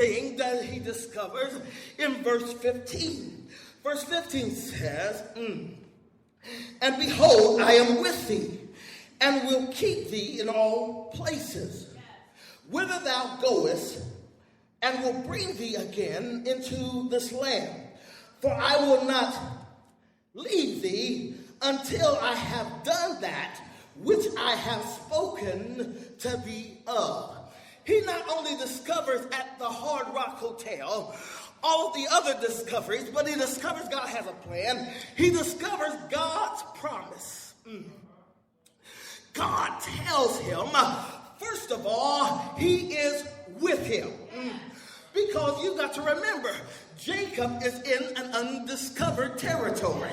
thing that he discovers in verse 15. Verse 15 says, and behold, I am with thee, and will keep thee in all places, whither thou goest, and will bring thee again into this land. For I will not leave thee until I have done that which I have spoken to thee of. He not only discovers at the Hard Rock Hotel all of the other discoveries, but he discovers God has a plan. He discovers God's promise. God tells him, first of all, he is with him. Because you've got to remember, Jacob is in an undiscovered territory.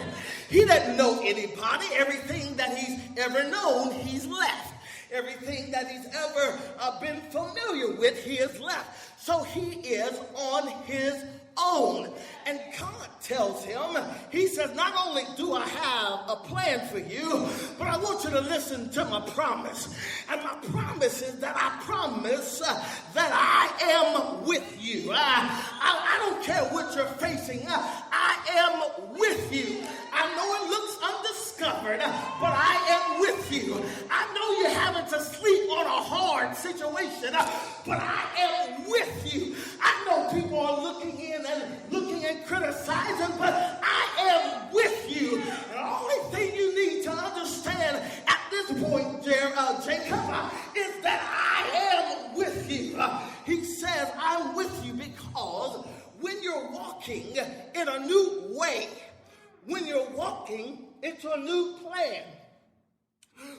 He doesn't know anybody. Everything that he's ever known, he's left. Everything that he's ever been familiar with, he has left. So he is on his own. And God tells him, he says, not only do I have a plan for you, but I want you to listen to my promise. And my promise is that I promise that I am with you. I don't care what you're facing. I am with you. I know it looks undiscovered, but I am with you. I know you're having to sleep on a hard situation, but I am with you. I know people are looking in and criticizing, but I am with you. And the only thing you need to understand at this point, Jacob, is that I am with you. He says, I'm with you because when you're walking in a new way, when you're walking into a new plan,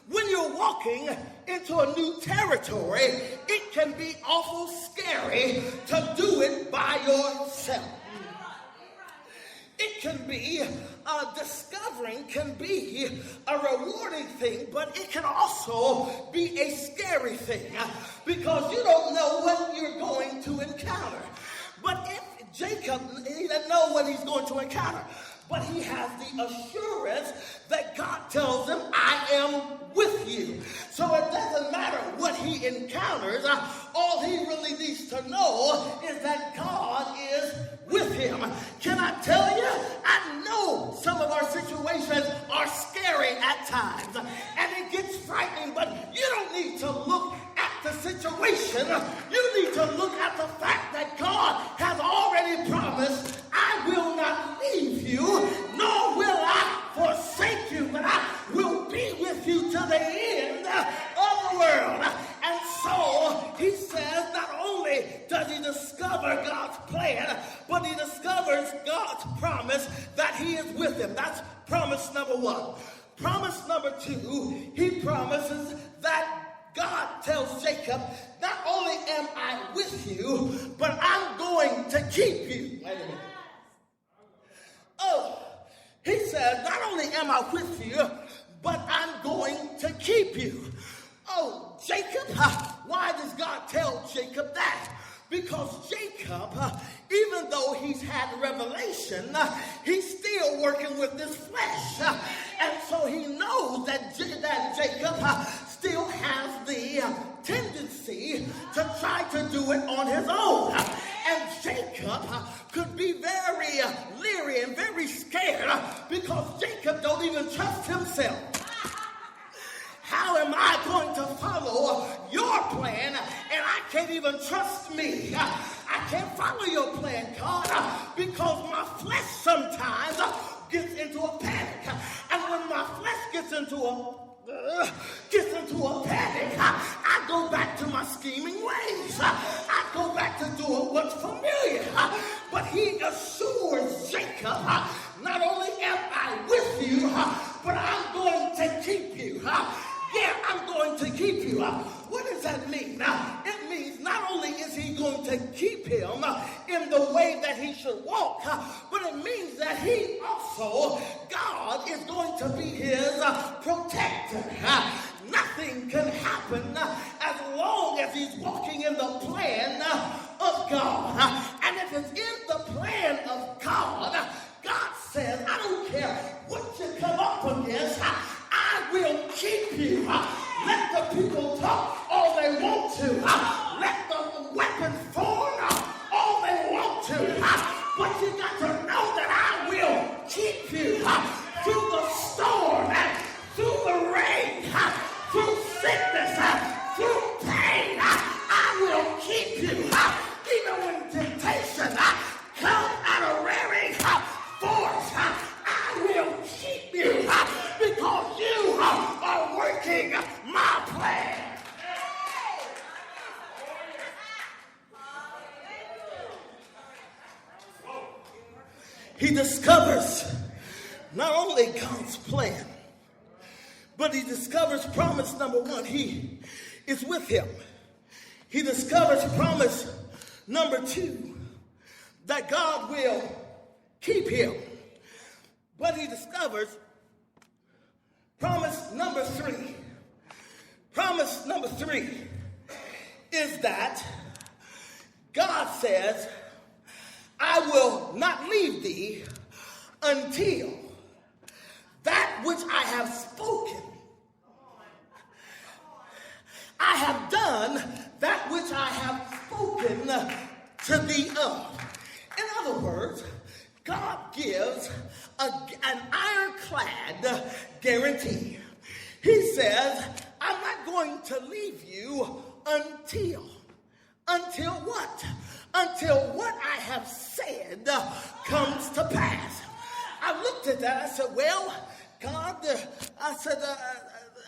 when you're walking into a new territory, it can be awful scary to do it by yourself. It can be, discovering can be a rewarding thing, but it can also be a scary thing because you don't know what you're going to encounter. But if Jacob, he doesn't know what he's going to encounter, but he has the assurance that God tells him, I am with you. So it doesn't matter what he encounters. All he really needs to know is that God is with him. Can I tell you, I know some of our situations are scary at times, and it gets frightening, but you don't need to look at the situation. You need to look at the fact that God has already promised, I will not leave you, nor will I forsake you, but I will be with you to the end of the world. And so he says, not only does he discover God's plan, but he discovers God's promise that he is with him. That's promise number one. Promise number two, he promises that God tells Jacob, not only am I with you, but I'm going to keep you. Wait a minute. Oh, he says, not only am I with you, but I'm going to keep you. Oh, Jacob, why does God tell Jacob that? Because Jacob, even though he's had revelation, he's still working with this flesh. And so he knows that Jacob still has the tendency to try to do it on his own. And Jacob could be very leery and very scared because Jacob don't even trust himself. How am I going to follow your plan and I can't even trust me? I can't follow your plan, God, because my flesh sometimes gets into a panic. And when my flesh gets into a panic, I go back to my scheming ways. I go back to doing what's familiar. But he assures Jacob, not only am I with you, but I'm going to keep you. Yeah, I'm going to keep you. What does that mean? It means not only is he going to keep him in the way that he should walk, but it means that he also, God is going to be his protector. Nothing can happen as long as he's walking in the plan of God. And if it's in the plan of God, God says, I don't care what you come up against, I will keep you. Let the people talk all they want to. Let the weapons form all But you got to know that I will keep you through the storm, through the rain, through sickness, through pain. I will keep you. Even when temptation comes at a raring force, I will keep you because you are working my plan. He discovers not only God's plan, but he discovers promise number one. He is with him. He discovers promise number two, that God will keep him. But he discovers promise number three. Promise number three is that God says, I will not leave thee until that which I have spoken. I have done that which I have spoken to thee of. In other words, God gives an ironclad guarantee. He says, I'm not going to leave you until what? Until what I have said comes to pass. I looked at that. I said, well, God,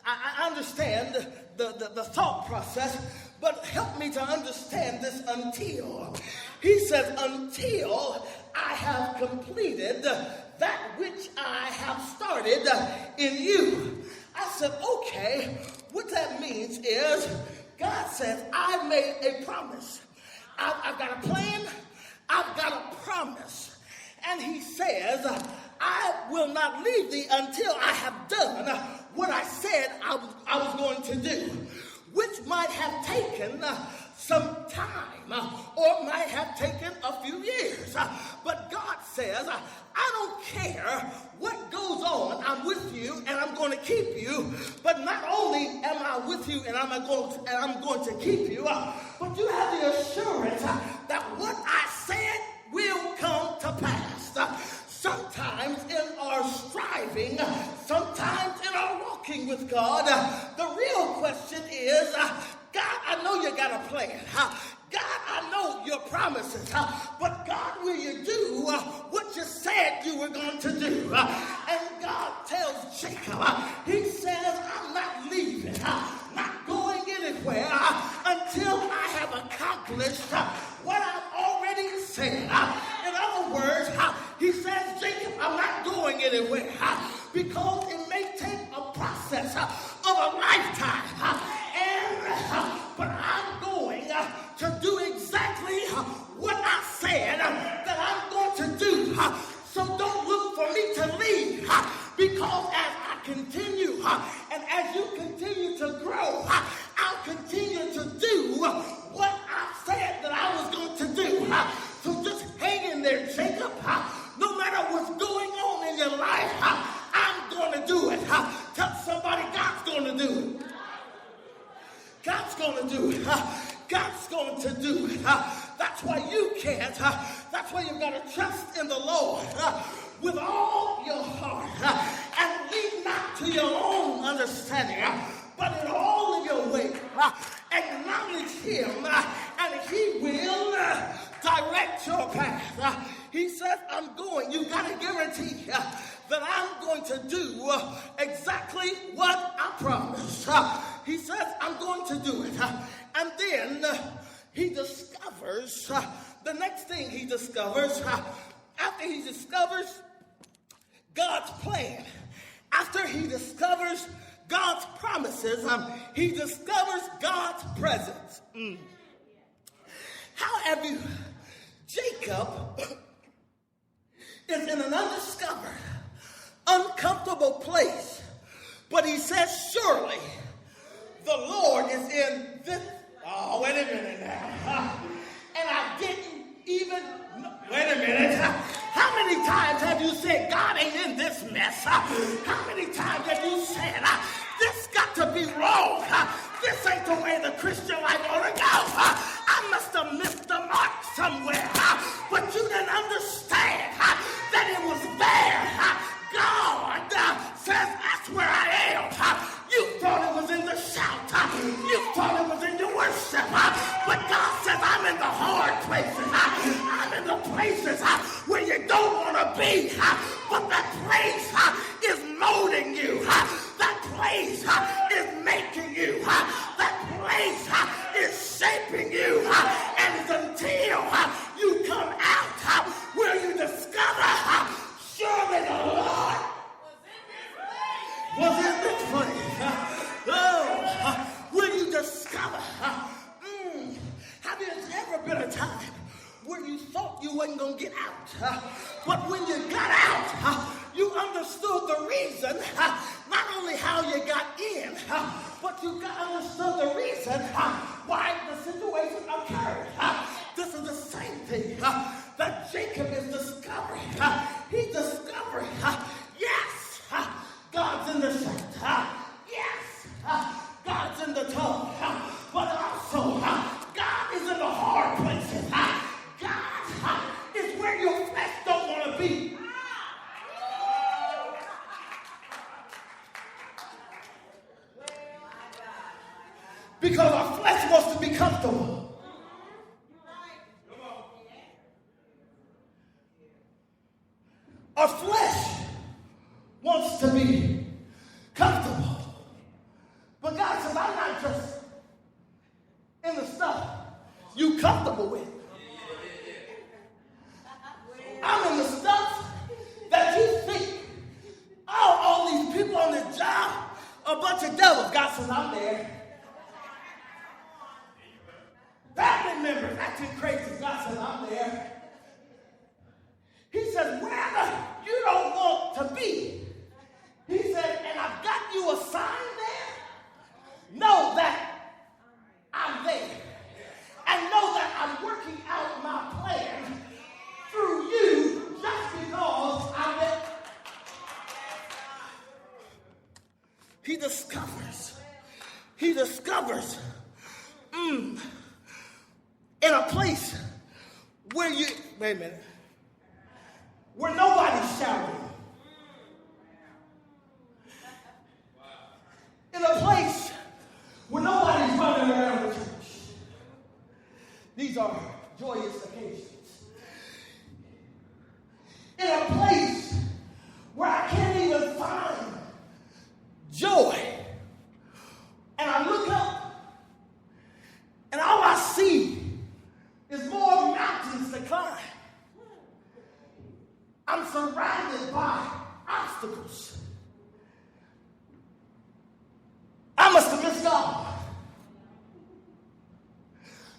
I understand the thought process, but help me to understand this until. He says, until I have completed that which I have started in you. I said, okay, what that means is God says, I made a promise. I've got a plan. I've got a promise. And he says, I will not leave thee until I have done what I said I was going to do, which might have taken some time or might have taken a few years. But God says, I don't care what goes on. I'm with you and I'm going to keep you. But not only am I with you and I'm going to keep you, but you have the assurance that what I said will come to pass. Sometimes in our striving, sometimes in our walking with God, the real question is, God, I know you got a plan. God, I know your promises. But God, will you do what you said you were going to do? And God tells Jacob, he says, I'm not leaving, not going anywhere until I have accomplished what I've already said. In other words, he says, Jacob, I'm not going anywhere because it may take a process of a lifetime. But I'm going to do exactly what I said that I'm going to do. So don't look for me to leave because as I continue and as you continue to grow, I'll continue to do what I said that I was going to do. So just hang in there, Jacob. No matter what's going on in your life, I'm going to do it. Tell somebody God's going to do it. God's going to do it. God's going to do it. That's why you can't. That's why you've got to trust in the Lord with all your heart and lean not to your own understanding, but in all of your ways acknowledge him and he will direct your path. He says, I'm going. You got to guarantee that I'm going to do exactly what I promised. He says, I'm going to do it. And then he discovers, the next thing he discovers, after he discovers God's plan, after he discovers God's promises, he discovers God's presence. However, Jacob is in an undiscovered, uncomfortable place, but he says, surely the Lord is in this. Oh, wait a minute now. And I didn't even, wait a minute. How many times have you said, God ain't in this mess? How many times have you said, this got to be wrong? This ain't the way the Christian life ought to go. I must have missed the mark somewhere. But you didn't understand places. I'm in the places where you don't want to be. But that place is molding you. That place is making you. That place is shaping you. And it's until you come out where you discover surely the Lord was in this place. Oh, will you discover? Have there ever been a time where you thought you wasn't going to get out? But when you got out, you understood the reason, not only how you got in, but you understood the reason why the situation occurred. This is the same thing that Jacob is discovering. He's discovering, yes, God's in the shadow. Yes, God's in the tongue. But also, God is in the hard places. God is where your flesh don't want to be. Because our flesh wants to be comfortable. Our flesh wants to be comfortable. But God says, I'm not just in the stuff you comfortable with. I'm in the stuff that you think, oh, all these people on this job, a bunch of devils. God says, I'm there. Family members acting crazy. God says, I'm there. He says, wherever you don't want to be, he said, and I've got you a sign there. Know that I'm there. And know that I'm working out my plan through you just because I'm there. He discovers in a place where you, wait a minute, where nobody's shouting. In a place where nobody's running around the church. These are joyous occasions. In a place where I can't even find joy. And I look up and all I see is more mountains to climb. I'm surrounded by obstacles. I must have missed God.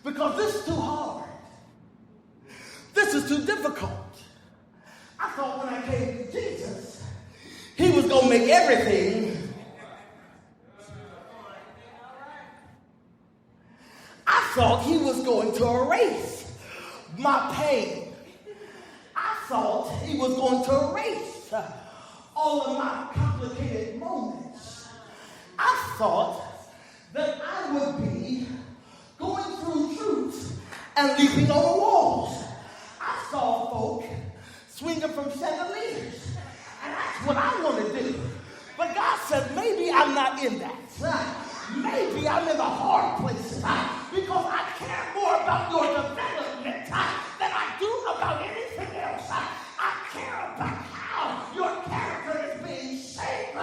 Because this is too hard. This is too difficult. I thought when I came to Jesus, he was going to make everything. I thought he was going to erase my pain. I thought he was going to erase all of my complicated moments. I thought that I would be going through truths and leaping on the walls. I saw folk swinging from chandeliers, and that's what I want to do. But God said, maybe I'm not in that. Maybe I'm in the hard places because I care more about your development than I do about anything else. I care about how your character is being shaped.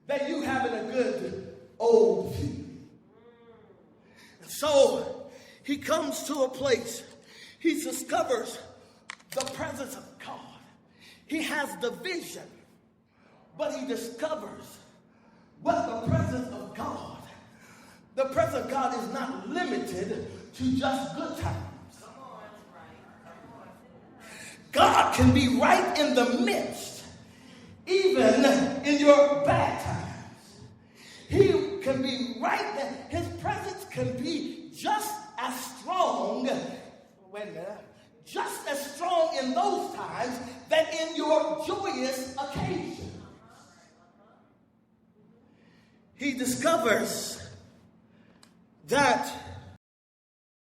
That you having a good old feeling. And so he comes to a place, he discovers the presence of God. He has the vision, but he discovers what the presence of God. The presence of God is not limited to just good times. God can be right in the midst, even in your bad times. He can be right there. His presence can be just as strong, wait a minute, just as strong in those times than in your joyous occasions. He discovers that